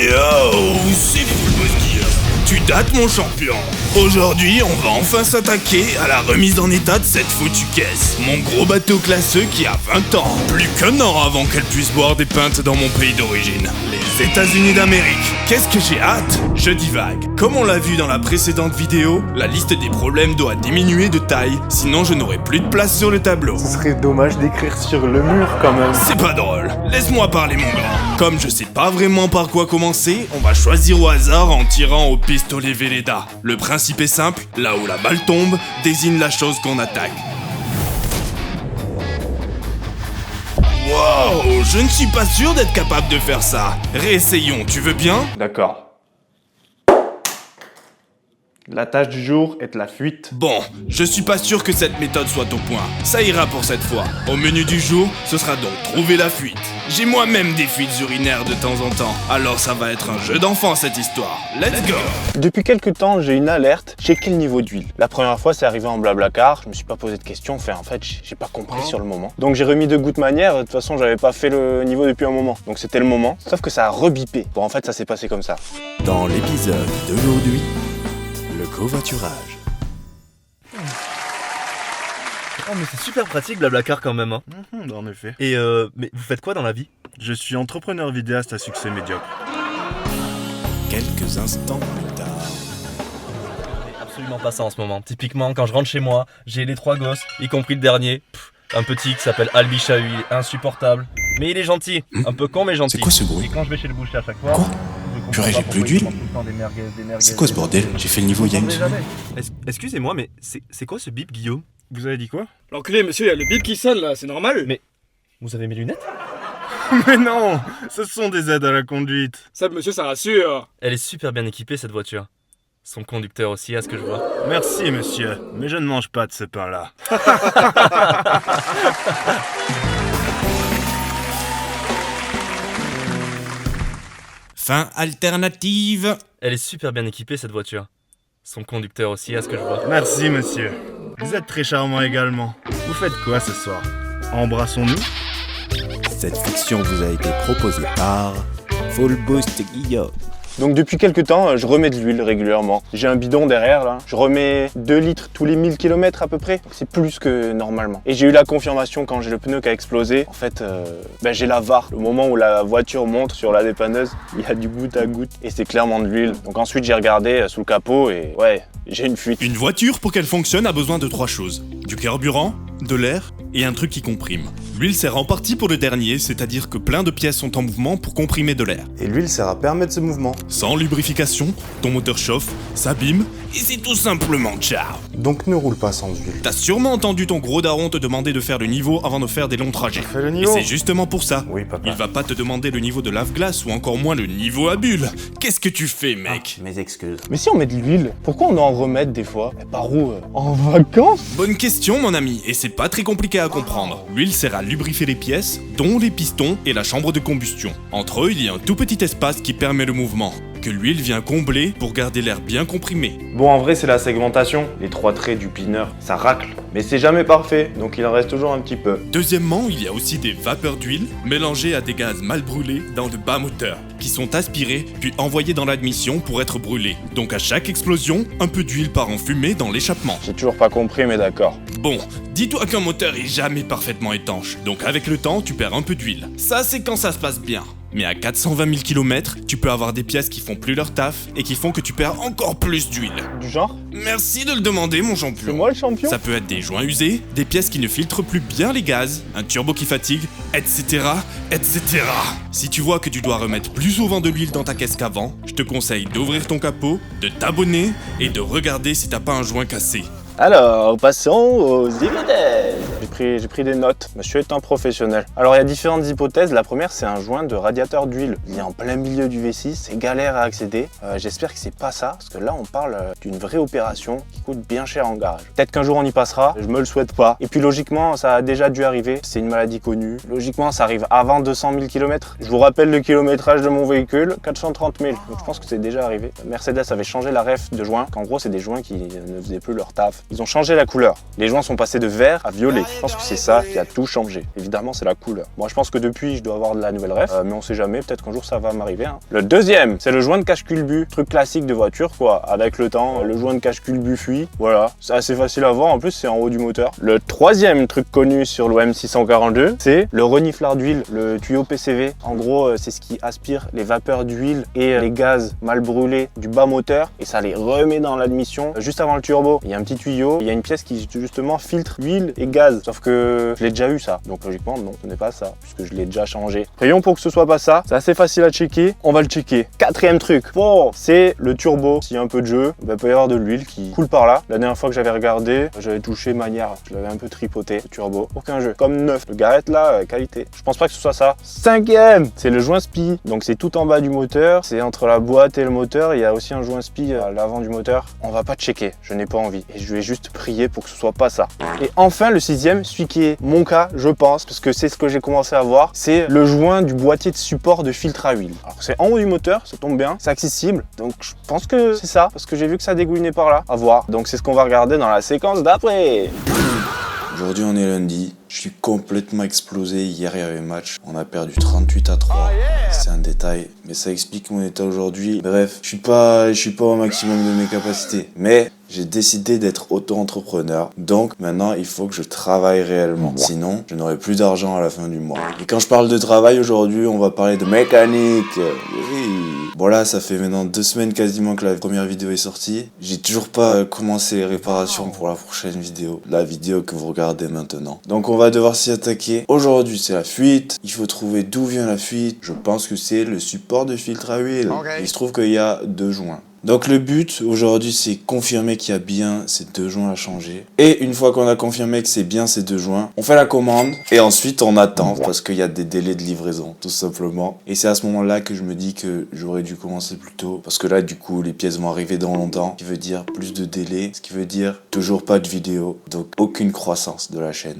Yo, c'est Fullboss. Tu dates mon champion. Aujourd'hui, on va enfin s'attaquer à la remise en état de cette foutue caisse. Mon gros bateau classeux qui a 20 ans. Plus qu'un an avant qu'elle puisse boire des pintes dans mon pays d'origine. Les États-Unis d'Amérique. Qu'est-ce que j'ai hâte? Je divague. Comme on l'a vu dans la précédente vidéo, la liste des problèmes doit diminuer de taille, sinon je n'aurai plus de place sur le tableau. Ce serait dommage d'écrire sur le mur quand même. C'est pas drôle. Laisse-moi parler mon grand. Comme je sais pas vraiment par quoi commencer, on va choisir au hasard en tirant au pistolet Velleda. Le principe est simple, là où la balle tombe, désigne la chose qu'on attaque. Wow, je ne suis pas sûr d'être capable de faire ça. Réessayons, tu veux bien? D'accord. La tâche du jour est la fuite. Bon, je suis pas sûr que cette méthode soit au point. Ça ira pour cette fois. Au menu du jour, ce sera donc trouver la fuite. J'ai moi-même des fuites urinaires de temps en temps, alors ça va être un jeu d'enfant cette histoire. Let's go! Depuis quelques temps, j'ai une alerte, checker le niveau d'huile. La première fois, c'est arrivé en Blablacar, je me suis pas posé de questions, en fait, j'ai pas compris sur le moment. Donc j'ai remis 2 gouttes manière, de toute façon, j'avais pas fait le niveau depuis un moment. Donc c'était le moment, sauf que ça a rebipé. Bon, en fait, ça s'est passé comme ça. Dans l'épisode d'aujourd'hui, le covoiturage. Oh mais c'est super pratique Blablacar quand même hein. En effet. Et mais vous faites quoi dans la vie? Je suis entrepreneur vidéaste à succès médiocre. Quelques instants plus tard. C'est absolument pas ça en ce moment. Typiquement quand je rentre chez moi, j'ai les 3 gosses, y compris le dernier. Un petit qui s'appelle Albi Chahuil, insupportable. Mais il est gentil, un peu con mais gentil. C'est quoi ce bruit? Et quand je vais chez le boucher à chaque fois... Quoi? Purée, j'ai plus d'huile? C'est quoi ce bordel? J'ai fait le niveau il y a une semaine. Excusez-moi mais c'est quoi ce bip Guillaume? Vous avez dit quoi? L'enculé, monsieur, il y a le bip qui sonne là, c'est normal. Mais vous avez mes lunettes? Mais non! Ce sont des aides à la conduite. Ça, monsieur, ça rassure. Elle est super bien équipée cette voiture. Son conducteur aussi à ce que je vois. Merci monsieur, mais je ne mange pas de ce pain-là. Fin alternative. Elle est super bien équipée cette voiture. Son conducteur aussi à ce que je vois. Merci monsieur. Vous êtes très charmant également. Vous faites quoi ce soir? Embrassons-nous? Cette fiction vous a été proposée par Fullboss Guillaume. Donc depuis quelques temps, je remets de l'huile régulièrement. J'ai un bidon derrière là, je remets 2 litres tous les 1000 km à peu près. Donc c'est plus que normalement. Et j'ai eu la confirmation quand j'ai le pneu qui a explosé. En fait, j'ai la VAR. Le moment où la voiture monte sur la dépanneuse, il y a du goutte à goutte et c'est clairement de l'huile. Donc ensuite j'ai regardé sous le capot et ouais, j'ai une fuite. Une voiture, pour qu'elle fonctionne, a besoin de 3 choses. Du carburant, de l'air et un truc qui comprime. L'huile sert en partie pour le dernier, c'est-à-dire que plein de pièces sont en mouvement pour comprimer de l'air. Et l'huile sert à permettre ce mouvement. Sans lubrification, ton moteur chauffe, s'abîme, et c'est tout simplement ciao. Donc ne roule pas sans huile. T'as sûrement entendu ton gros daron te demander de faire le niveau avant de faire des longs trajets. Fais le Et niveau. c'est justement pour ça. Oui papa. Il va pas te demander le niveau de lave-glace ou encore moins le niveau à bulles. Qu'est-ce que tu fais, mec? Mes excuses. Mais si on met de l'huile, pourquoi on doit en remettre des fois? Par où? En vacances? Bonne question, mon ami, et c'est pas très compliqué à comprendre. L'huile sert à lubrifier les pièces, dont les pistons et la chambre de combustion. Entre eux, il y a un tout petit espace qui permet le mouvement, que l'huile vient combler pour garder l'air bien comprimé. Bon, en vrai, c'est la segmentation. Les 3 traits du pineur, ça racle. Mais c'est jamais parfait, donc il en reste toujours un petit peu. Deuxièmement, il y a aussi des vapeurs d'huile mélangées à des gaz mal brûlés dans le bas moteur, qui sont aspirés puis envoyés dans l'admission pour être brûlés. Donc à chaque explosion, un peu d'huile part en fumée dans l'échappement. J'ai toujours pas compris, mais d'accord. Bon, dis-toi qu'un moteur est jamais parfaitement étanche, donc avec le temps, tu perds un peu d'huile. Ça, c'est quand ça se passe bien. Mais à 420 000 km, tu peux avoir des pièces qui font plus leur taf et qui font que tu perds encore plus d'huile. Du genre? Merci de le demander, mon champion. C'est moi le champion? Ça peut être des joints usés, des pièces qui ne filtrent plus bien les gaz, un turbo qui fatigue, etc., etc. Si tu vois que tu dois remettre plus souvent de l'huile dans ta caisse qu'avant, je te conseille d'ouvrir ton capot, de t'abonner et de regarder si t'as pas un joint cassé. Alors, passons aux hypothèses. J'ai pris des notes. Monsieur est un professionnel. Alors, il y a différentes hypothèses. La première, c'est un joint de radiateur d'huile. Il est en plein milieu du V6, c'est galère à accéder. J'espère que c'est pas ça, parce que là, on parle d'une vraie opération qui coûte bien cher en garage. Peut-être qu'un jour, on y passera. Je me le souhaite pas. Et puis, logiquement, ça a déjà dû arriver. C'est une maladie connue. Logiquement, ça arrive avant 200 000 km. Je vous rappelle le kilométrage de mon véhicule, 430 000. Donc, je pense que c'est déjà arrivé. Mercedes avait changé la ref de joint. Qu'en gros, c'est des joints qui ne faisaient plus leur taf. ils ont changé la couleur. Les joints sont passés de vert à violet. Je pense que c'est ça qui a tout changé. Évidemment, c'est la couleur. Moi, je pense que depuis, je dois avoir de la nouvelle ref, mais on sait jamais. Peut-être qu'un jour, ça va m'arriver. Hein. Le deuxième, c'est le joint de cache-culbut. Truc classique de voiture, quoi. Avec le temps, le joint de cache-culbut fuit. Voilà, c'est assez facile à voir. En plus, c'est en haut du moteur. Le troisième truc connu sur l'OM 642, c'est le reniflard d'huile, le tuyau PCV. En gros, c'est ce qui aspire les vapeurs d'huile et les gaz mal brûlés du bas moteur et ça les remet dans l'admission juste avant le turbo. Il y a un petit tuyau, il y a une pièce qui justement filtre huile et gaz. Sauf que je l'ai déjà eu ça. Donc logiquement, non, ce n'est pas ça puisque je l'ai déjà changé. Prions pour que ce soit pas ça. C'est assez facile à checker. On va le checker. Quatrième truc, bon, c'est le turbo. S'il y a un peu de jeu, il peut y avoir de l'huile qui coule par là. La dernière fois que j'avais regardé, j'avais touché manière. Je l'avais un peu tripoté, le turbo. Aucun jeu. Comme neuf. Le Garrett là, qualité. Je pense pas que ce soit ça. Cinquième, c'est le joint SPI. Donc c'est tout en bas du moteur. C'est entre la boîte et le moteur. Il y a aussi un joint SPI à l'avant du moteur. On va pas checker. Je n'ai pas envie. Et je vais juste prier pour que ce soit pas ça. Et enfin, le sixième, celui qui est mon cas, je pense, parce que c'est ce que j'ai commencé à voir, c'est le joint du boîtier de support de filtre à huile. Alors c'est en haut du moteur, ça tombe bien, c'est accessible. Donc je pense que c'est ça, parce que j'ai vu que ça dégoulinait par là. À voir. Donc c'est ce qu'on va regarder dans la séquence d'après. Aujourd'hui on est lundi, je suis complètement explosé, hier il y avait match, on a perdu 38-3, c'est un détail, mais ça explique mon état aujourd'hui. Bref, je suis pas au maximum de mes capacités, mais j'ai décidé d'être auto-entrepreneur, donc maintenant il faut que je travaille réellement, sinon je n'aurai plus d'argent à la fin du mois. Et quand je parle de travail aujourd'hui, on va parler de mécanique. Oui. Bon là, ça fait maintenant 2 semaines quasiment que la première vidéo est sortie. J'ai toujours pas commencé les réparations pour la prochaine vidéo, la vidéo que vous regardez maintenant. Donc on va devoir s'y attaquer. Aujourd'hui c'est la fuite, il faut trouver d'où vient la fuite. Je pense que c'est le support de filtre à huile. Il se trouve qu'il y a 2 joints. Donc le but aujourd'hui c'est confirmer qu'il y a bien ces 2 joints à changer. Et une fois qu'on a confirmé que c'est bien ces 2 joints, on fait la commande et ensuite on attend parce qu'il y a des délais de livraison tout simplement. Et c'est à ce moment-là que je me dis que j'aurais dû commencer plus tôt parce que là du coup les pièces vont arriver dans longtemps, ce qui veut dire plus de délais, ce qui veut dire toujours pas de vidéo, donc aucune croissance de la chaîne.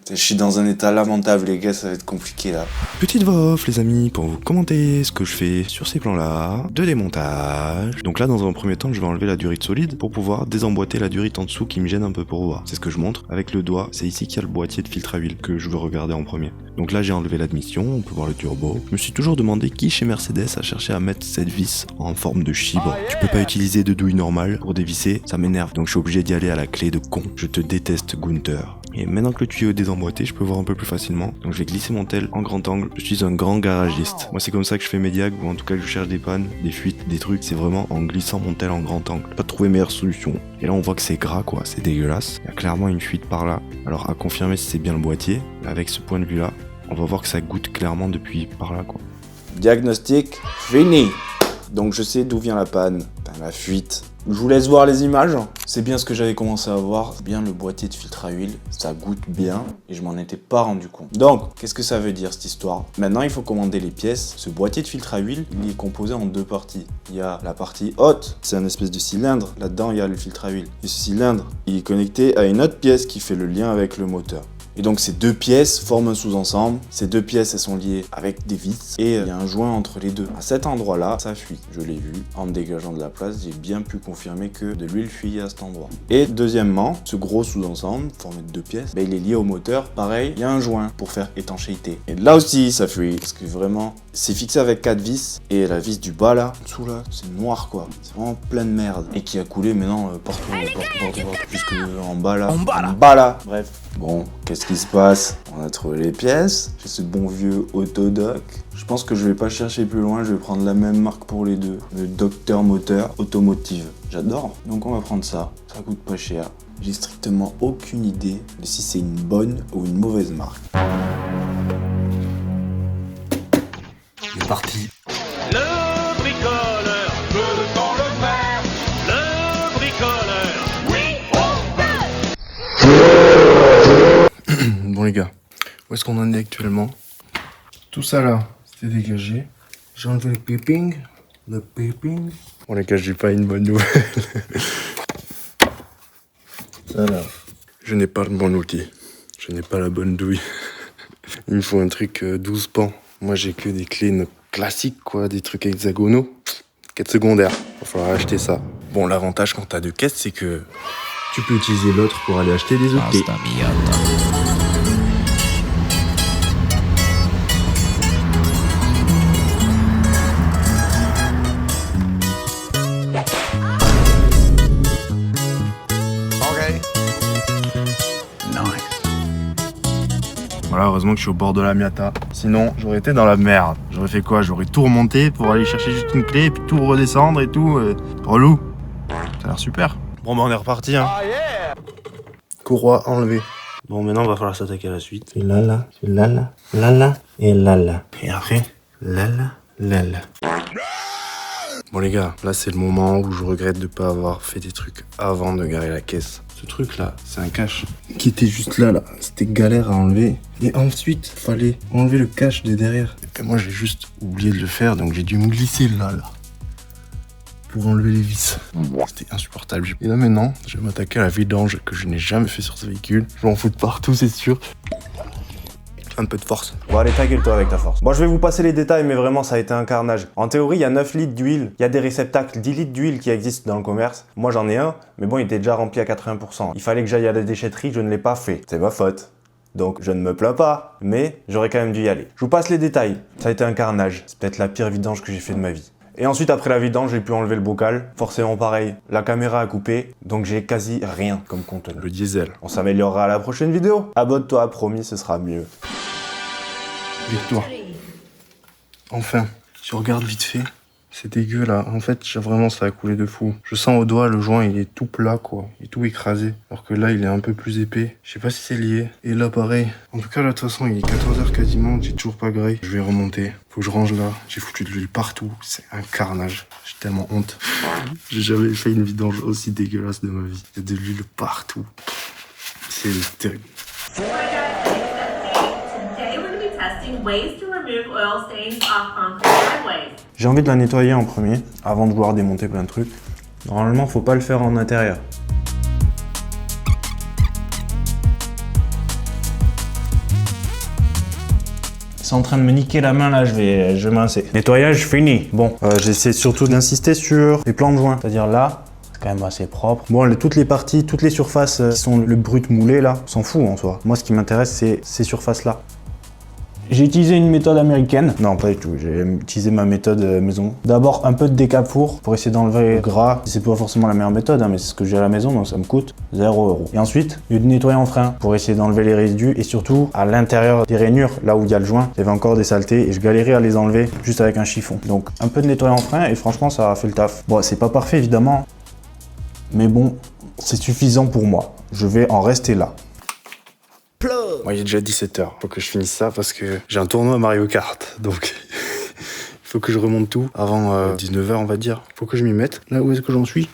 Je suis dans un état lamentable les gars, ça va être compliqué là. Petite voix off les amis pour vous commenter ce que je fais sur ces plans là de démontage. Donc là dans un premier temps je vais enlever la durite solide pour pouvoir désemboîter la durite en dessous qui me gêne un peu pour voir. C'est ce que je montre avec le doigt, c'est ici qu'il y a le boîtier de filtre à huile que je veux regarder en premier. Donc là j'ai enlevé l'admission, on peut voir le turbo. Je me suis toujours demandé qui chez Mercedes a cherché à mettre cette vis en forme de chibre. Tu peux pas utiliser de douille normale pour dévisser, ça m'énerve. Donc je suis obligé d'y aller à la clé de con. Je te déteste Gunther. Et maintenant que le tuyau est désemboîté, je peux voir un peu plus facilement. Donc je vais glisser mon tel en grand angle. Je suis un grand garagiste. Moi c'est comme ça que je fais mes diags, ou en tout cas que je cherche des pannes, des fuites, des trucs. C'est vraiment en glissant mon tel en grand angle. Pas de trouver meilleure solution. Et là on voit que c'est gras quoi, c'est dégueulasse. Il y a clairement une fuite par là. Alors à confirmer si c'est bien le boîtier. Avec ce point de vue là, on va voir que ça goûte clairement depuis par là quoi. Diagnostic fini. Donc je sais d'où vient la panne, la fuite. Je vous laisse voir les images. C'est bien ce que j'avais commencé à voir. C'est bien le boîtier de filtre à huile. Ça goûte bien et je m'en étais pas rendu compte. Donc, qu'est-ce que ça veut dire cette histoire? Maintenant, il faut commander les pièces. Ce boîtier de filtre à huile, il est composé en 2 parties. Il y a la partie haute, c'est un espèce de cylindre. Là-dedans, il y a le filtre à huile. Et ce cylindre, il est connecté à une autre pièce qui fait le lien avec le moteur. Et donc ces 2 pièces forment un sous-ensemble. Ces 2 pièces, elles sont liées avec des vis et il y a un joint entre les deux. À cet endroit-là, ça fuit. Je l'ai vu en me dégageant de la place, j'ai bien pu confirmer que de l'huile fuyait à cet endroit. Et deuxièmement, ce gros sous-ensemble formé de 2 pièces, il est lié au moteur. Pareil, il y a un joint pour faire étanchéité. Et là aussi, ça fuit parce que vraiment, c'est fixé avec 4 vis et la vis du bas là, en dessous là, c'est noir quoi. C'est vraiment plein de merde et qui a coulé maintenant partout, jusque en bas là. En bas là. Bref. Bon, qu'est-ce qui se passe? On a trouvé les pièces. J'ai ce bon vieux Autodoc. Je pense que je vais pas chercher plus loin. Je vais prendre la même marque pour les deux. Le Docteur Moteur Automotive. J'adore. Donc on va prendre ça. Ça coûte pas cher. J'ai strictement aucune idée de si c'est une bonne ou une mauvaise marque. C'est parti. Le bricoleur peut-on le faire? Le bricoleur, oui, on peut. Bon les gars, où est-ce qu'on en est actuellement? Tout ça là, c'était dégagé. J'ai enlevé le piping. Bon les gars, j'ai pas une bonne nouvelle. Ça là, je n'ai pas le bon outil. Je n'ai pas la bonne douille. Il me faut un truc 12 pans. Moi j'ai que des clés classiques quoi, des trucs hexagonaux. Quête secondaire, va falloir acheter ça. Bon, l'avantage quand t'as 2 caisses, c'est que Tu peux utiliser l'autre pour aller acheter des outils. Voilà, heureusement que je suis au bord de la Miata. Sinon, j'aurais été dans la merde. J'aurais fait quoi? J'aurais tout remonté pour aller chercher juste une clé et puis tout redescendre et tout. Relou. Ça a l'air super. Bon, bah on est reparti, hein. Courroie enlevée. Bon, maintenant, il va falloir s'attaquer à la suite. C'est là, c'est là, et là. Et après, là. Bon les gars, là c'est le moment où je regrette de pas avoir fait des trucs avant de garer la caisse. Ce truc là, c'est un cache qui était juste là. C'était galère à enlever. Et ensuite, fallait enlever le cache de derrière. Et moi j'ai juste oublié de le faire, donc j'ai dû me glisser là. Pour enlever les vis. C'était insupportable. Et là maintenant, je vais m'attaquer à la vidange que je n'ai jamais fait sur ce véhicule. Je vais en foutre partout, c'est sûr. Un peu de force. Bon allez, ta gueule toi avec ta force. Bon, je vais vous passer les détails, mais vraiment ça a été un carnage. En théorie, il y a 9 litres d'huile, il y a des réceptacles 10 litres d'huile qui existent dans le commerce. Moi j'en ai un, mais bon il était déjà rempli à 80%. Il fallait que j'aille à la déchetterie, je ne l'ai pas fait. C'est ma faute. Donc je ne me plains pas, mais j'aurais quand même dû y aller. Je vous passe les détails. Ça a été un carnage. C'est peut-être la pire vidange que j'ai fait de ma vie. Et ensuite, après la vidange, j'ai pu enlever le bocal. Forcément pareil, la caméra a coupé, donc j'ai quasi rien comme contenu. Le diesel. On s'améliorera à la prochaine vidéo. Abonne-toi, promis, ce sera mieux. Victoire. Enfin, tu regardes vite fait. C'est dégueu là. En fait, vraiment ça a coulé de fou. Je sens au doigt, le joint il est tout plat quoi. Il est tout écrasé. Alors que là il est un peu plus épais. Je sais pas si c'est lié. Et là pareil. En tout cas là de toute façon il est 14h quasiment. J'ai toujours pas grillé. Je vais remonter. Faut que je range là. J'ai foutu de l'huile partout. C'est un carnage. J'ai tellement honte. J'ai jamais fait une vidange aussi dégueulasse de ma vie. Il y a de l'huile partout. C'est terrible. J'ai envie de la nettoyer en premier, avant de vouloir démonter plein de trucs. Normalement, faut pas le faire en intérieur. C'est en train de me niquer la main là, je vais me rincer. Nettoyage fini. Bon, j'essaie surtout d'insister sur les plans de joint. C'est-à-dire là, c'est quand même assez propre. Bon, toutes les parties, toutes les surfaces qui sont le brut moulé là, on s'en fout en soi. Moi, ce qui m'intéresse, c'est ces surfaces là. J'ai utilisé une méthode américaine. Non, pas du tout. J'ai utilisé ma méthode maison. D'abord, un peu de décapour pour essayer d'enlever le gras. C'est pas forcément la meilleure méthode, hein, mais c'est ce que j'ai à la maison, donc ça me coûte 0 €. Et ensuite, du nettoyer en frein pour essayer d'enlever les résidus et surtout à l'intérieur des rainures, là où il y a le joint, il y avait encore des saletés et je galérais à les enlever juste avec un chiffon. Donc, un peu de nettoyer en frein et franchement, ça a fait le taf. Bon, c'est pas parfait évidemment, mais bon, c'est suffisant pour moi. Je vais en rester là. Moi, il est déjà 17h. Faut que je finisse ça parce que j'ai un tournoi Mario Kart. Donc, il faut que je remonte tout avant 19h, on va dire. Faut que je m'y mette. Là, où est-ce que j'en suis?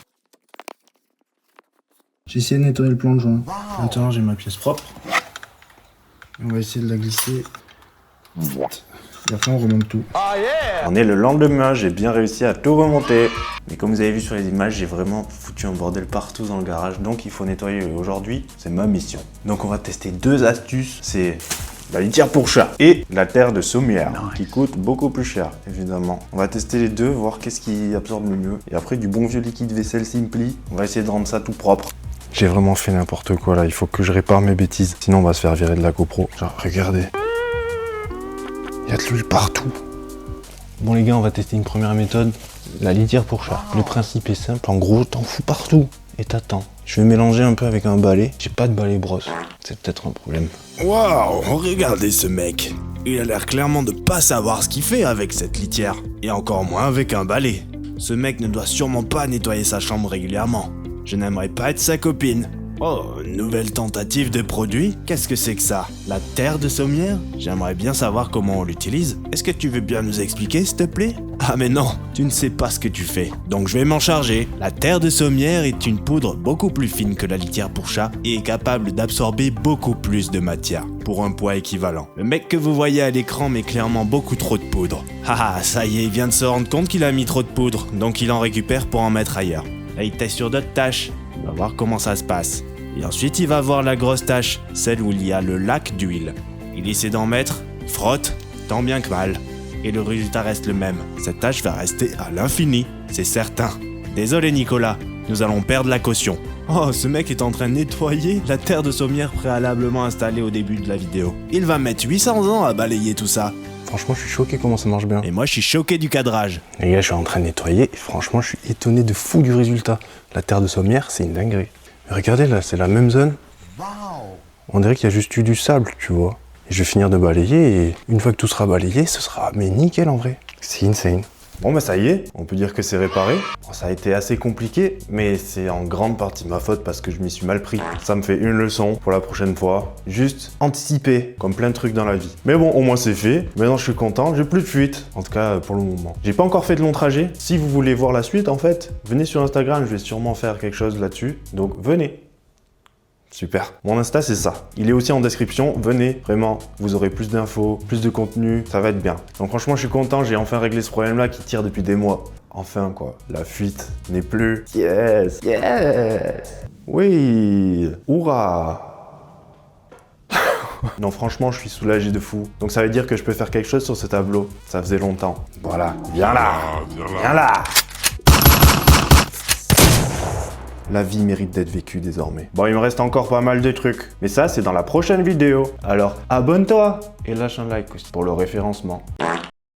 J'ai essayé de nettoyer le plan de joint. Maintenant, j'ai ma pièce propre. On va essayer de la glisser. Et après, on remonte tout. On est le lendemain, j'ai bien réussi à tout remonter. Mais comme vous avez vu sur les images, j'ai vraiment foutu un bordel partout dans le garage. Donc il faut nettoyer aujourd'hui, c'est ma mission. Donc on va tester 2 astuces. C'est la litière pour chat et la terre de sommière, qui coûte beaucoup plus cher, évidemment. On va tester les deux, voir qu'est-ce qui absorbe le mieux. Et après, du bon vieux liquide vaisselle Simply, on va essayer de rendre ça tout propre. J'ai vraiment fait n'importe quoi là. Il faut que je répare mes bêtises. Sinon, on va se faire virer de la GoPro. Genre, regardez. Il y a de l'huile partout. Bon les gars, on va tester une première méthode, la litière pour chat. Le principe est simple, en gros, t'en fous partout et t'attends. Je vais mélanger un peu avec un balai. J'ai pas de balai brosse, c'est peut-être un problème. Waouh, regardez ce mec. Il a l'air clairement de pas savoir ce qu'il fait avec cette litière. Et encore moins avec un balai. Ce mec ne doit sûrement pas nettoyer sa chambre régulièrement. Je n'aimerais pas être sa copine. Oh, nouvelle tentative de produit? Qu'est-ce que c'est que ça? La terre de sommière? J'aimerais bien savoir comment on l'utilise. Est-ce que tu veux bien nous expliquer, s'il te plaît? Ah mais non, tu ne sais pas ce que tu fais. Donc je vais m'en charger. La terre de sommière est une poudre beaucoup plus fine que la litière pour chat et est capable d'absorber beaucoup plus de matière pour un poids équivalent. Le mec que vous voyez à l'écran met clairement beaucoup trop de poudre. Haha, ça y est, il vient de se rendre compte qu'il a mis trop de poudre, donc il en récupère pour en mettre ailleurs. Là, il teste sur d'autres tâches. On va voir comment ça se passe. Et ensuite, il va voir la grosse tâche, celle où il y a le lac d'huile. Il essaie d'en mettre, frotte, tant bien que mal. Et le résultat reste le même. Cette tâche va rester à l'infini, c'est certain. Désolé Nicolas, nous allons perdre la caution. Oh, ce mec est en train de nettoyer la terre de sommière préalablement installée au début de la vidéo. Il va mettre 800 ans à balayer tout ça. Franchement, je suis choqué comment ça marche bien. Et moi, je suis choqué du cadrage. Les gars, je suis en train de nettoyer et franchement, je suis étonné de fou du résultat. La terre de sommière, c'est une dinguerie. Mais regardez là, c'est la même zone. On dirait qu'il y a juste eu du sable, tu vois. Et je vais finir de balayer et une fois que tout sera balayé, ce sera mais nickel en vrai. C'est insane. Bon bah ça y est, on peut dire que c'est réparé. Bon, ça a été assez compliqué, mais c'est en grande partie ma faute parce que je m'y suis mal pris. Ça me fait une leçon pour la prochaine fois. Juste anticiper, comme plein de trucs dans la vie. Mais bon, au moins c'est fait. Maintenant je suis content, j'ai plus de fuite. En tout cas pour le moment. J'ai pas encore fait de long trajet. Si vous voulez voir la suite en fait, venez sur Instagram, je vais sûrement faire quelque chose là-dessus. Donc venez. Super. Mon Insta, c'est ça. Il est aussi en description. Venez, vraiment, vous aurez plus d'infos, plus de contenu, ça va être bien. Donc franchement, je suis content, j'ai enfin réglé ce problème-là qui tire depuis des mois. Enfin, quoi. La fuite n'est plus... Yes. Oui. Hourra. Non, franchement, je suis soulagé de fou. Donc ça veut dire que je peux faire quelque chose sur ce tableau. Ça faisait longtemps. Voilà. Viens là. Viens là. La vie mérite d'être vécue désormais. Bon, il me reste encore pas mal de trucs. Mais ça, c'est dans la prochaine vidéo. Alors, abonne-toi et lâche un like aussi pour le référencement.